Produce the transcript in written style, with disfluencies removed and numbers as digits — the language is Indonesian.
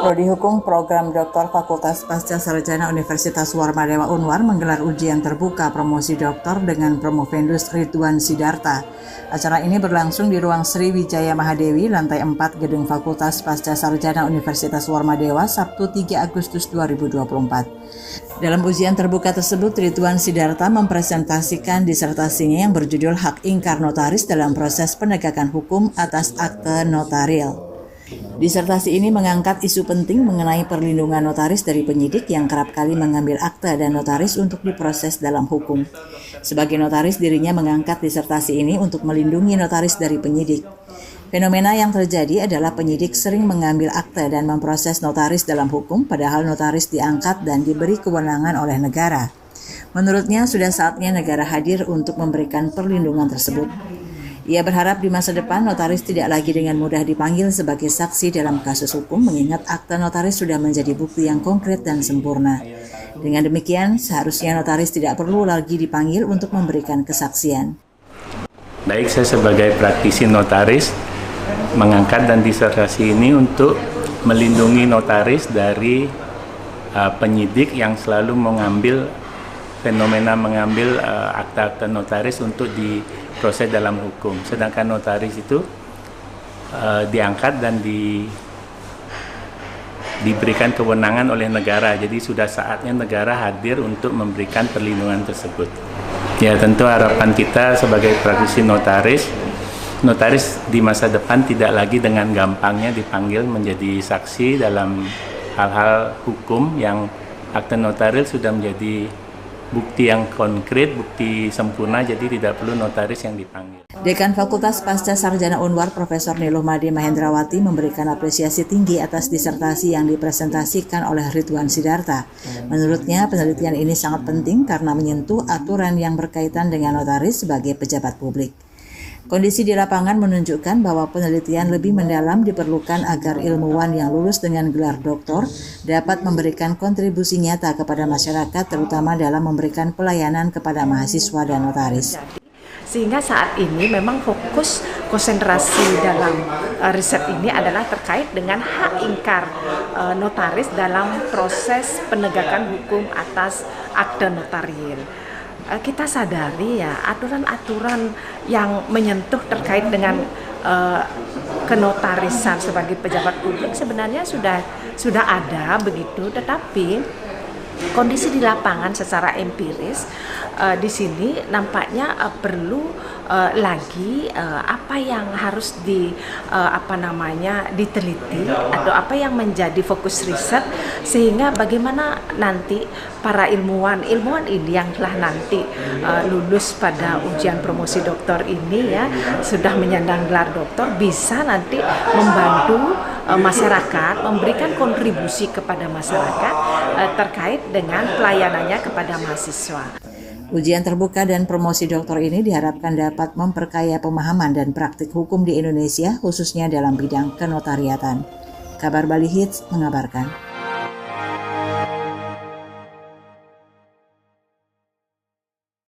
Prodi Hukum Program Doktor Fakultas Pasca Sarjana Universitas Warmadewa Unwar menggelar ujian terbuka promosi doktor dengan Promovendus Ridwan Sidarta. Acara ini berlangsung di Ruang Sriwijaya Mahadewi, lantai 4 Gedung Fakultas Pasca Sarjana Universitas Warmadewa, Sabtu 3 Agustus 2024. Dalam ujian terbuka tersebut, Ridwan Sidarta mempresentasikan disertasinya yang berjudul Hak Ingkar Notaris dalam Proses Penegakan Hukum atas Akte Notarial. Disertasi ini mengangkat isu penting mengenai perlindungan notaris dari penyidik yang kerap kali mengambil akta dan notaris untuk diproses dalam hukum. Sebagai notaris, dirinya mengangkat disertasi ini untuk melindungi notaris dari penyidik. Fenomena yang terjadi adalah penyidik sering mengambil akta dan memproses notaris dalam hukum, padahal notaris diangkat dan diberi kewenangan oleh negara. Menurutnya, sudah saatnya negara hadir untuk memberikan perlindungan tersebut. Ia berharap di masa depan notaris tidak lagi dengan mudah dipanggil sebagai saksi dalam kasus hukum, mengingat akta notaris sudah menjadi bukti yang konkret dan sempurna. Dengan demikian, seharusnya notaris tidak perlu lagi dipanggil untuk memberikan kesaksian. Baik, saya sebagai praktisi notaris mengangkat dan disertasi ini untuk melindungi notaris dari penyidik yang selalu mengambil akta-akta notaris untuk diproses dalam hukum. Sedangkan notaris itu diangkat dan diberikan kewenangan oleh negara. Jadi sudah saatnya negara hadir untuk memberikan perlindungan tersebut. Ya, tentu harapan kita sebagai praktisi notaris di masa depan tidak lagi dengan gampangnya dipanggil menjadi saksi dalam hal-hal hukum yang akte notarial sudah menjadi bukti yang konkret, bukti sempurna, jadi tidak perlu notaris yang dipanggil. Dekan Fakultas Pasca Sarjana Unwar Profesor Niluh Made Mahendrawati memberikan apresiasi tinggi atas disertasi yang dipresentasikan oleh Ridwan Sidarta. Menurutnya, penelitian ini sangat penting karena menyentuh aturan yang berkaitan dengan notaris sebagai pejabat publik. Kondisi di lapangan menunjukkan bahwa penelitian lebih mendalam diperlukan agar ilmuwan yang lulus dengan gelar doktor dapat memberikan kontribusi nyata kepada masyarakat, terutama dalam memberikan pelayanan kepada mahasiswa dan notaris. Sehingga saat ini memang fokus konsentrasi dalam riset ini adalah terkait dengan hak ingkar notaris dalam proses penegakan hukum atas akte notarial. Kita sadari ya, aturan-aturan yang menyentuh terkait dengan kenotarisan sebagai pejabat publik sebenarnya sudah ada begitu, tetapi kondisi di lapangan secara empiris di sini nampaknya perlu lagi apa yang harus diteliti atau apa yang menjadi fokus riset, sehingga bagaimana nanti para ilmuwan ini yang telah nanti lulus pada ujian promosi doktor ini ya, sudah menyandang gelar doktor, bisa nanti membantu masyarakat, memberikan kontribusi kepada masyarakat terkait dengan pelayanannya kepada mahasiswa. Ujian terbuka dan promosi doktor ini diharapkan dapat memperkaya pemahaman dan praktik hukum di Indonesia, khususnya dalam bidang kenotariatan. Kabar Bali Hits mengabarkan.